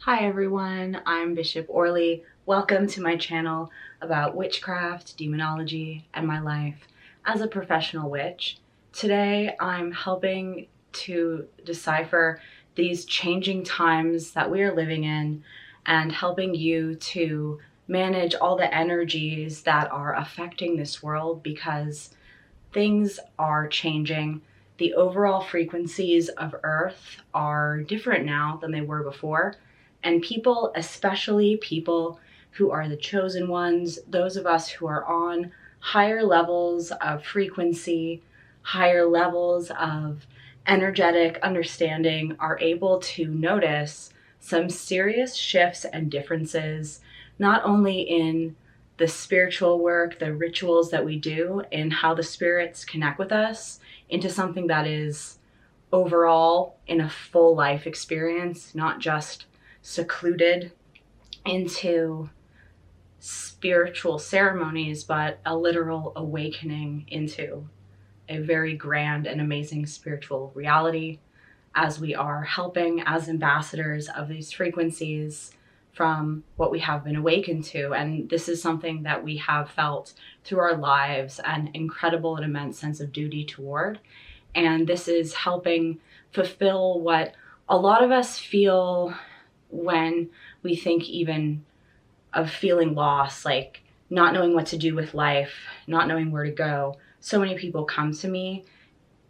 Hi everyone, I'm Bishop Orley. Welcome to my channel about witchcraft, demonology, and my life as a professional witch. Today I'm helping to decipher these changing times that we are living in and helping you to manage all the energies that are affecting this world because things are changing. The overall frequencies of Earth are different now than they were before. And people, especially people who are the chosen ones, those of us who are on higher levels of frequency, higher levels of energetic understanding, are able to notice some serious shifts and differences, not only in the spiritual work, the rituals that we do, and how the spirits connect with us into something that is overall in a full life experience, not just secluded into spiritual ceremonies, but a literal awakening into a very grand and amazing spiritual reality as we are helping as ambassadors of these frequencies from what we have been awakened to. And this is something that we have felt through our lives an incredible and immense sense of duty toward. And this is helping fulfill what a lot of us feel when we think even of feeling lost, like not knowing what to do with life, not knowing where to go. So many people come to me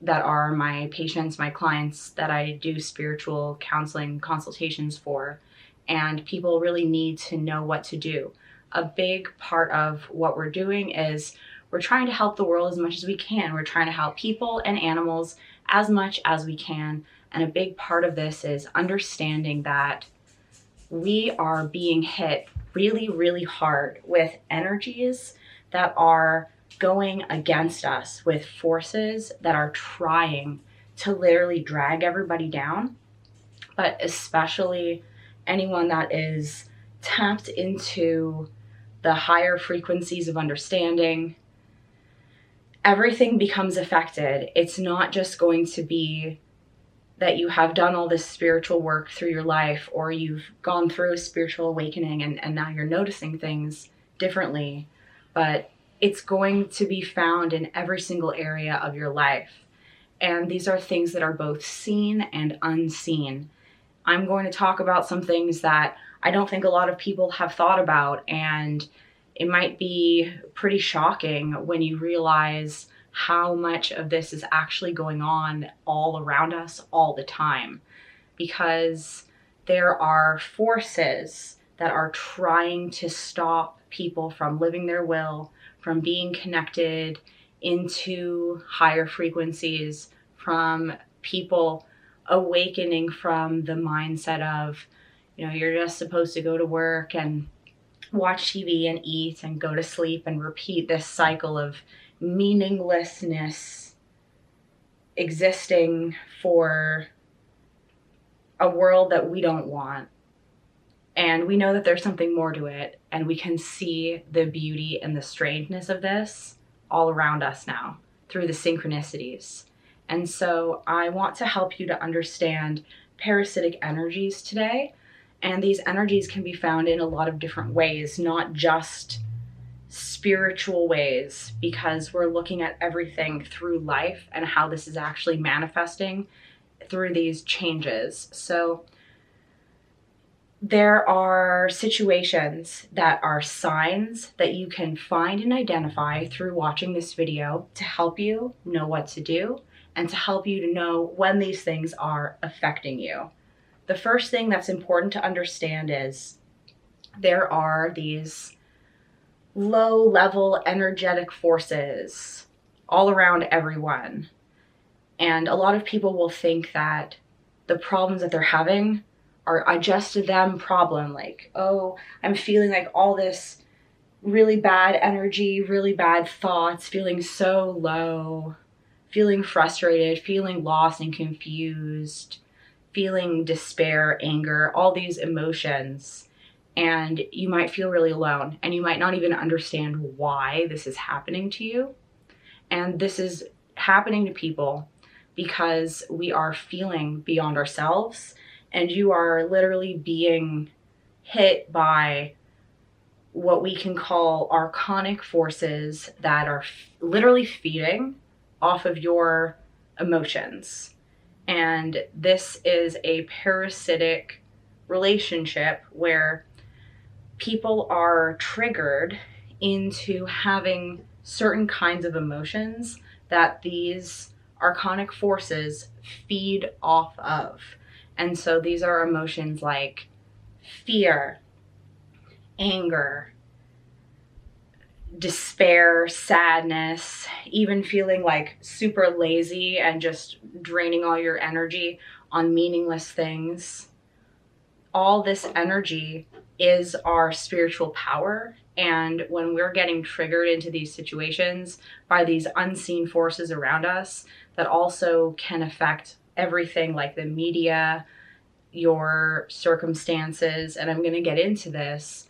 that are my patients, my clients that I do spiritual counseling consultations for, and people really need to know what to do. A big part of what we're doing is we're trying to help the world as much as we can. We're trying to help people and animals as much as we can. And a big part of this is understanding that we are being hit really, really hard with energies that are going against us, with forces that are trying to literally drag everybody down, but especially anyone that is tapped into the higher frequencies of understanding. Everything becomes affected. It's not just going to be that you have done all this spiritual work through your life, or you've gone through a spiritual awakening and now you're noticing things differently, but it's going to be found in every single area of your life. And these are things that are both seen and unseen. I'm going to talk about some things that I don't think a lot of people have thought about, and it might be pretty shocking when you realize how much of this is actually going on all around us all the time, because there are forces that are trying to stop people from living their will, from being connected into higher frequencies, from people awakening from the mindset of, you're just supposed to go to work and watch TV and eat and go to sleep and repeat this cycle of meaninglessness existing for a world that we don't want. And we know that there's something more to it, and we can see the beauty and the strangeness of this all around us now through the synchronicities. And so I want to help you to understand parasitic energies today. And these energies can be found in a lot of different ways, not just spiritual ways, because we're looking at everything through life and how this is actually manifesting through these changes. So there are situations that are signs that you can find and identify through watching this video to help you know what to do and to help you to know when these things are affecting you. The first thing that's important to understand is there are these low-level energetic forces all around everyone. And a lot of people will think that the problems that they're having are a just them problem. Like, oh, I'm feeling like all this really bad energy, really bad thoughts, feeling so low, feeling frustrated, feeling lost and confused, feeling despair, anger, all these emotions. And you might feel really alone, and you might not even understand why this is happening to you. And this is happening to people because we are feeling beyond ourselves and you are literally being hit by what we can call archonic forces that are literally feeding off of your emotions. And this is a parasitic relationship where people are triggered into having certain kinds of emotions that these archonic forces feed off of. And so these are emotions like fear, anger, despair, sadness, even feeling like super lazy and just draining all your energy on meaningless things. All this energy is our spiritual power. And when we're getting triggered into these situations by these unseen forces around us that also can affect everything like the media, your circumstances, and I'm going to get into this,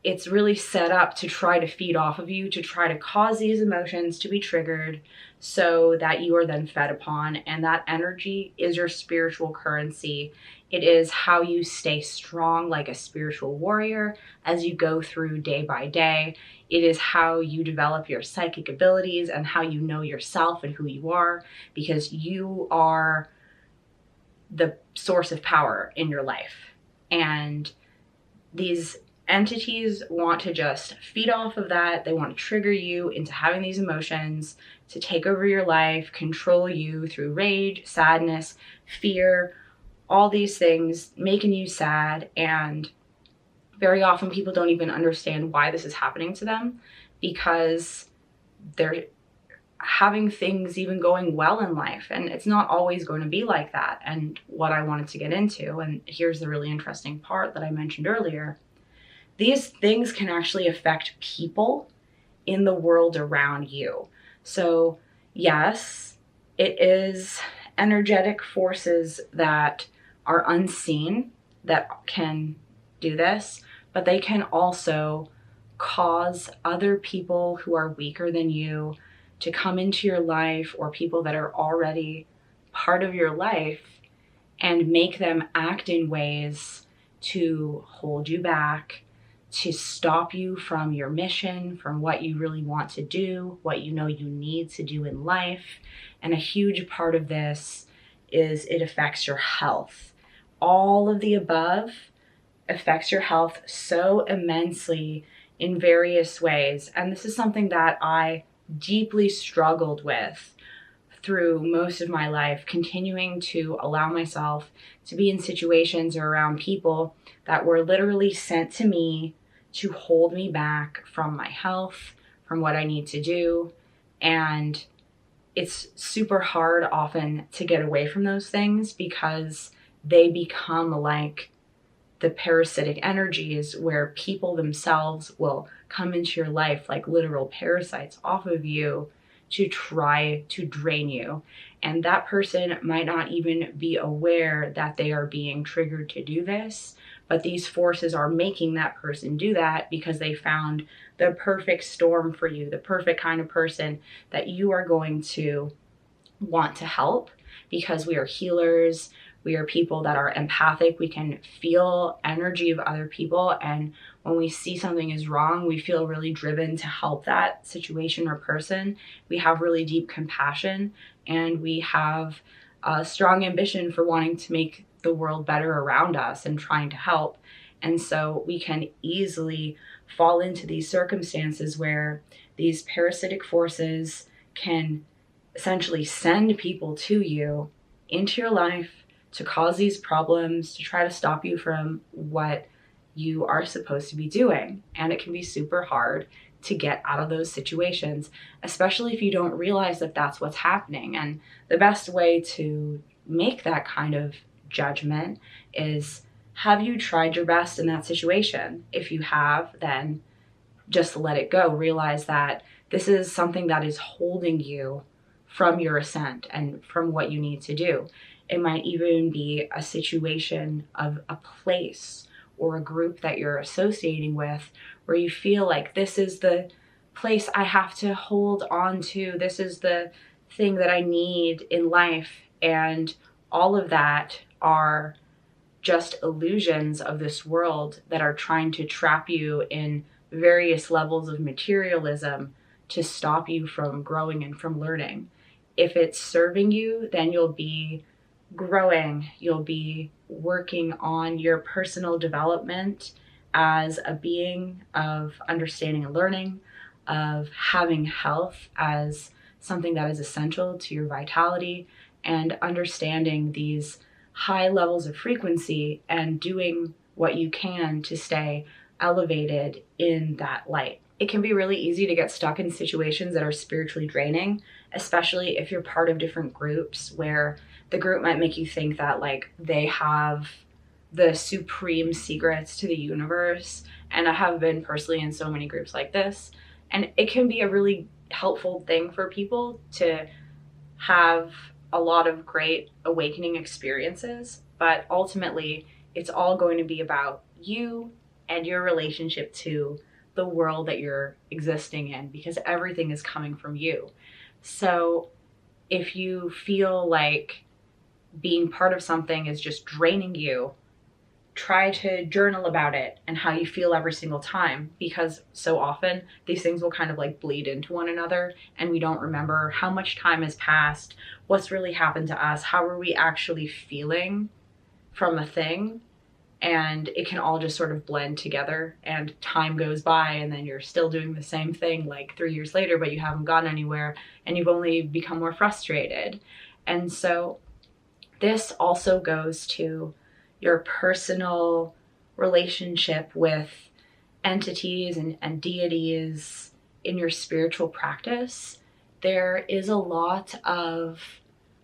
it's really set up to try to feed off of you, to try to cause these emotions to be triggered so that you are then fed upon. And that energy is your spiritual currency. It is how you stay strong like a spiritual warrior as you go through day by day. It is how you develop your psychic abilities and how you know yourself and who you are, because you are the source of power in your life. And these entities want to just feed off of that. They want to trigger you into having these emotions, to take over your life, control you through rage, sadness, fear, all these things, making you sad. And very often people don't even understand why this is happening to them, because they're having things even going well in life, and it's not always going to be like that. And what I wanted to get into, and here's the really interesting part that I mentioned earlier, these things can actually affect people in the world around you. So yes, it is energetic forces that are unseen that can do this, but they can also cause other people who are weaker than you to come into your life, or people that are already part of your life, and make them act in ways to hold you back, to stop you from your mission, from what you really want to do, what you know you need to do in life. And a huge part of this is it affects your health. All of the above affects your health so immensely in various ways. And this is something that I deeply struggled with through most of my life, continuing to allow myself to be in situations or around people that were literally sent to me to hold me back from my health, from what I need to do. And it's super hard often to get away from those things, because they become like the parasitic energies where people themselves will come into your life like literal parasites off of you to try to drain you. And that person might not even be aware that they are being triggered to do this, but these forces are making that person do that because they found the perfect storm for you, the perfect kind of person that you are going to want to help, because we are healers. We are people that are empathic. We can feel energy of other people. And when we see something is wrong, we feel really driven to help that situation or person. We have really deep compassion, and we have a strong ambition for wanting to make the world better around us and trying to help. And so we can easily fall into these circumstances where these parasitic forces can essentially send people to you into your life to cause these problems, to try to stop you from what you are supposed to be doing. And it can be super hard to get out of those situations, especially if you don't realize that that's what's happening. And the best way to make that kind of judgment is, have you tried your best in that situation? If you have, then just let it go. Realize that this is something that is holding you from your ascent and from what you need to do. It might even be a situation of a place or a group that you're associating with where you feel like this is the place I have to hold on to. This is the thing that I need in life. And all of that are just illusions of this world that are trying to trap you in various levels of materialism to stop you from growing and from learning. If it's serving you, then you'll be growing, you'll be working on your personal development as a being of understanding and learning, of having health as something that is essential to your vitality, and understanding these high levels of frequency and doing what you can to stay elevated in that light. It can be really easy to get stuck in situations that are spiritually draining, especially if you're part of different groups where the group might make you think that like they have the supreme secrets to the universe. And I have been personally in so many groups like this, and it can be a really helpful thing for people to have a lot of great awakening experiences, but ultimately it's all going to be about you and your relationship to the world that you're existing in, because everything is coming from you. So if you feel like being part of something is just draining you, try to journal about it and how you feel every single time, because so often these things will kind of like bleed into one another and we don't remember how much time has passed, what's really happened to us, how are we actually feeling from a thing, and it can all just sort of blend together and time goes by and then you're still doing the same thing like 3 years later, but you haven't gone anywhere and you've only become more frustrated. And so this also goes to your personal relationship with entities and deities in your spiritual practice. There is a lot of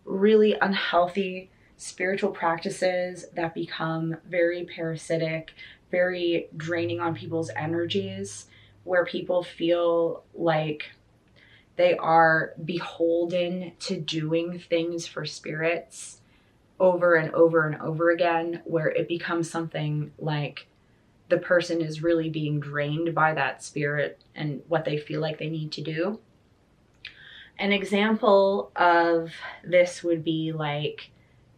really unhealthy spiritual practices that become very parasitic, very draining on people's energies, where people feel like they are beholden to doing things for spirits over and over and over again, where it becomes something like the person is really being drained by that spirit and what they feel like they need to do. An example of this would be like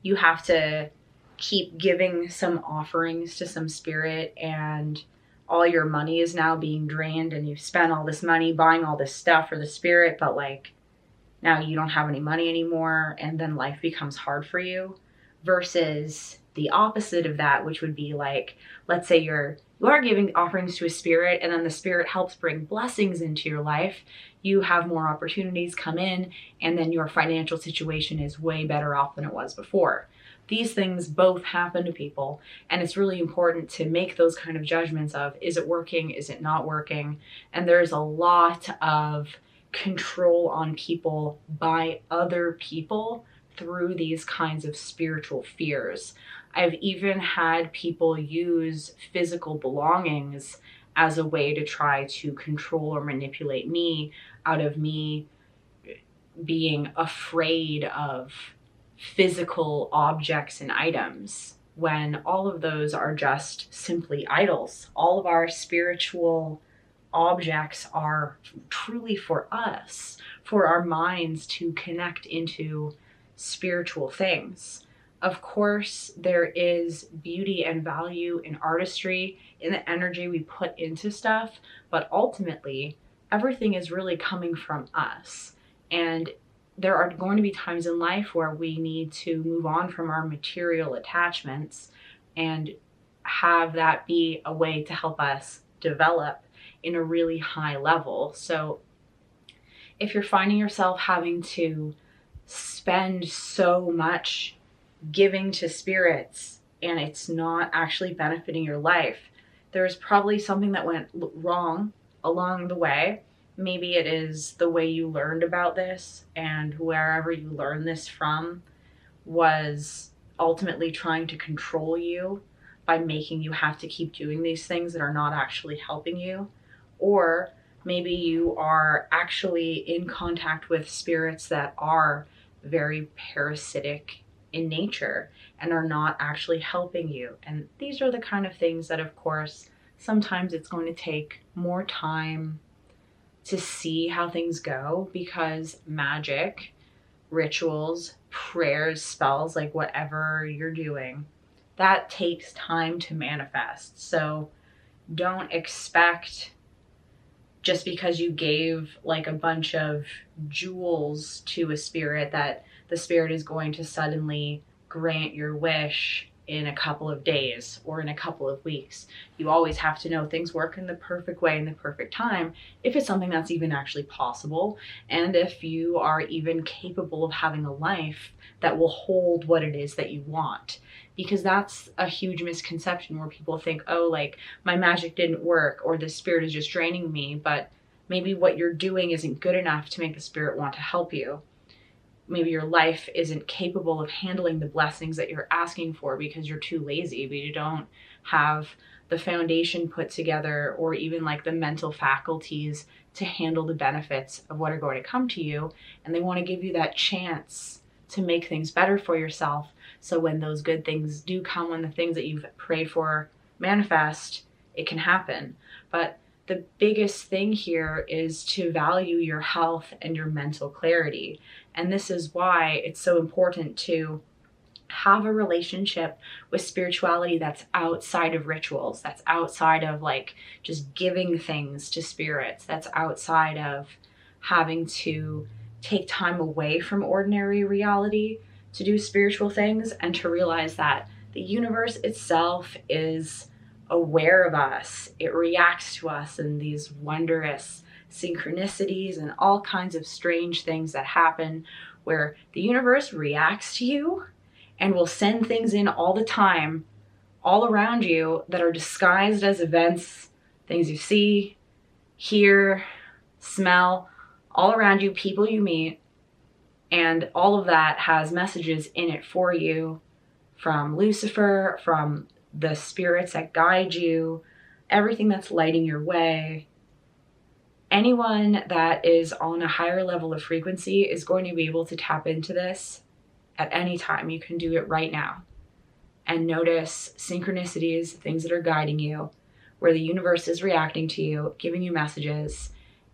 you have to keep giving some offerings to some spirit and all your money is now being drained and you've spent all this money buying all this stuff for the spirit, but like now you don't have any money anymore and then life becomes hard for you. Versus the opposite of that, which would be like, let's say you are giving offerings to a spirit and then the spirit helps bring blessings into your life. You have more opportunities come in and then your financial situation is way better off than it was before. These things both happen to people, and it's really important to make those kind of judgments of, is it working, is it not working? And there's a lot of control on people by other people through these kinds of spiritual fears. I've even had people use physical belongings as a way to try to control or manipulate me out of me being afraid of physical objects and items, when all of those are just simply idols. All of our spiritual objects are truly for us, for our minds to connect into spiritual things. Of course, there is beauty and value in artistry, in the energy we put into stuff, but ultimately, everything is really coming from us. And there are going to be times in life where we need to move on from our material attachments and have that be a way to help us develop in a really high level. So if you're finding yourself having to spend so much giving to spirits and it's not actually benefiting your life, there's probably something that went wrong along the way. Maybe it is the way you learned about this, and wherever you learned this from was ultimately trying to control you by making you have to keep doing these things that are not actually helping you. Or maybe you are actually in contact with spirits that are very parasitic in nature and are not actually helping you. And these are the kind of things that, of course, sometimes it's going to take more time to see how things go, because magic, rituals, prayers, spells, like whatever you're doing, that takes time to manifest. So don't expect, just because you gave like a bunch of jewels to a spirit, that the spirit is going to suddenly grant your wish in a couple of days or in a couple of weeks. You always have to know things work in the perfect way in the perfect time, if it's something that's even actually possible, and if you are even capable of having a life that will hold what it is that you want. Because that's a huge misconception, where people think, oh, like my magic didn't work, or the spirit is just draining me, but maybe what you're doing isn't good enough to make the spirit want to help you. Maybe your life isn't capable of handling the blessings that you're asking for because you're too lazy, but you don't have the foundation put together, or even like the mental faculties to handle the benefits of what are going to come to you. And they want to give you that chance to make things better for yourself. So when those good things do come, when the things that you've prayed for manifest, it can happen. But the biggest thing here is to value your health and your mental clarity. And this is why it's so important to have a relationship with spirituality that's outside of rituals, that's outside of like just giving things to spirits, that's outside of having to take time away from ordinary reality to do spiritual things, and to realize that the universe itself is aware of us. It reacts to us in these wondrous synchronicities and all kinds of strange things that happen, where the universe reacts to you and will send things in all the time, all around you, that are disguised as events, things you see, hear, smell, all around you, people you meet. And all of that has messages in it for you from Lucifer, from the spirits that guide you, everything that's lighting your way. Anyone that is on a higher level of frequency is going to be able to tap into this at any time. You can do it right now and notice synchronicities, things that are guiding you, where the universe is reacting to you, giving you messages.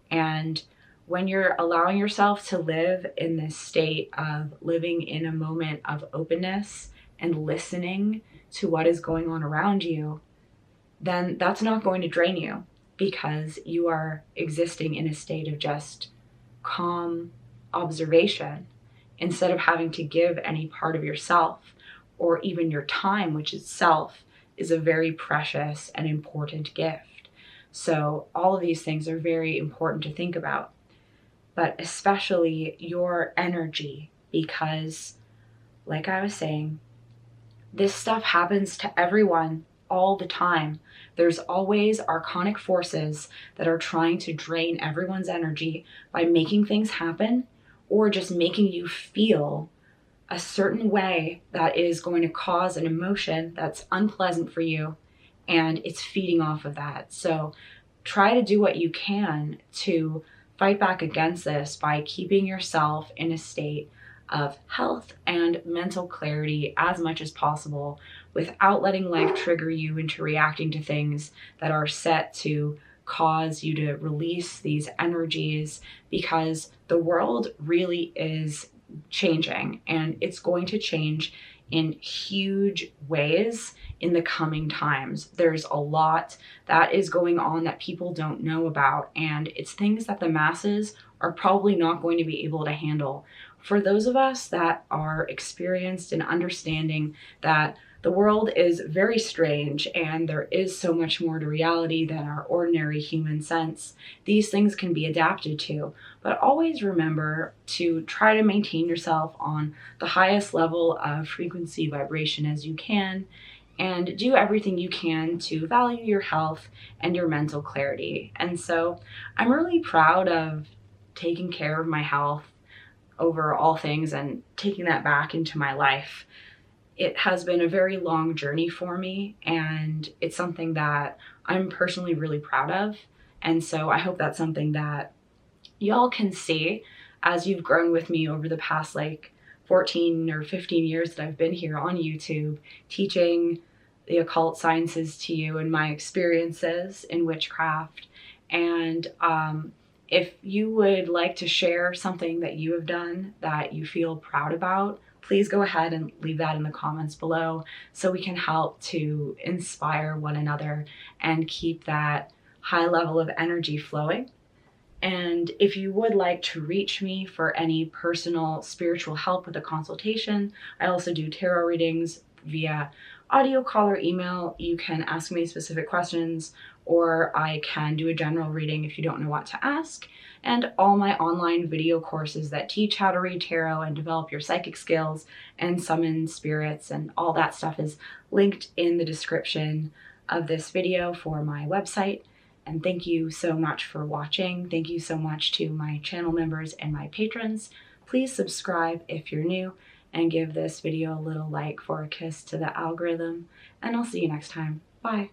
And when you're allowing yourself to live in this state of living in a moment of openness and listening to what is going on around you, then that's not going to drain you, because you are existing in a state of just calm observation, instead of having to give any part of yourself or even your time, which itself is a very precious and important gift. So all of these things are very important to think about, but especially your energy, because like I was saying, this stuff happens to everyone all the time. There's always archonic forces that are trying to drain everyone's energy by making things happen, or just making you feel a certain way that is going to cause an emotion that's unpleasant for you, and it's feeding off of that. So try to do what you can to fight back against this by keeping yourself in a state of health and mental clarity as much as possible, without letting life trigger you into reacting to things that are set to cause you to release these energies, because the world really is changing, and it's going to change in huge ways in the coming times. There's a lot that is going on that people don't know about, and it's things that the masses are probably not going to be able to handle. For those of us that are experienced in understanding that the world is very strange and there is so much more to reality than our ordinary human sense, these things can be adapted to. But always remember to try to maintain yourself on the highest level of frequency vibration as you can, and do everything you can to value your health and your mental clarity. And so I'm really proud of taking care of my health over all things and taking that back into my life. It has been a very long journey for me, and it's something that I'm personally really proud of. And so I hope that's something that y'all can see as you've grown with me over the past like 14 or 15 years that I've been here on YouTube, teaching the occult sciences to you and my experiences in witchcraft. And if you would like to share something that you have done that you feel proud about, please go ahead and leave that in the comments below so we can help to inspire one another and keep that high level of energy flowing. And if you would like to reach me for any personal spiritual help with a consultation, I also do tarot readings via audio call or email. You can ask me specific questions, or I can do a general reading if you don't know what to ask. And all my online video courses that teach how to read tarot and develop your psychic skills and summon spirits and all that stuff is linked in the description of this video for my website. And thank you so much for watching. Thank you so much to my channel members and my patrons. Please subscribe if you're new and give this video a little like for a kiss to the algorithm. And I'll see you next time. Bye.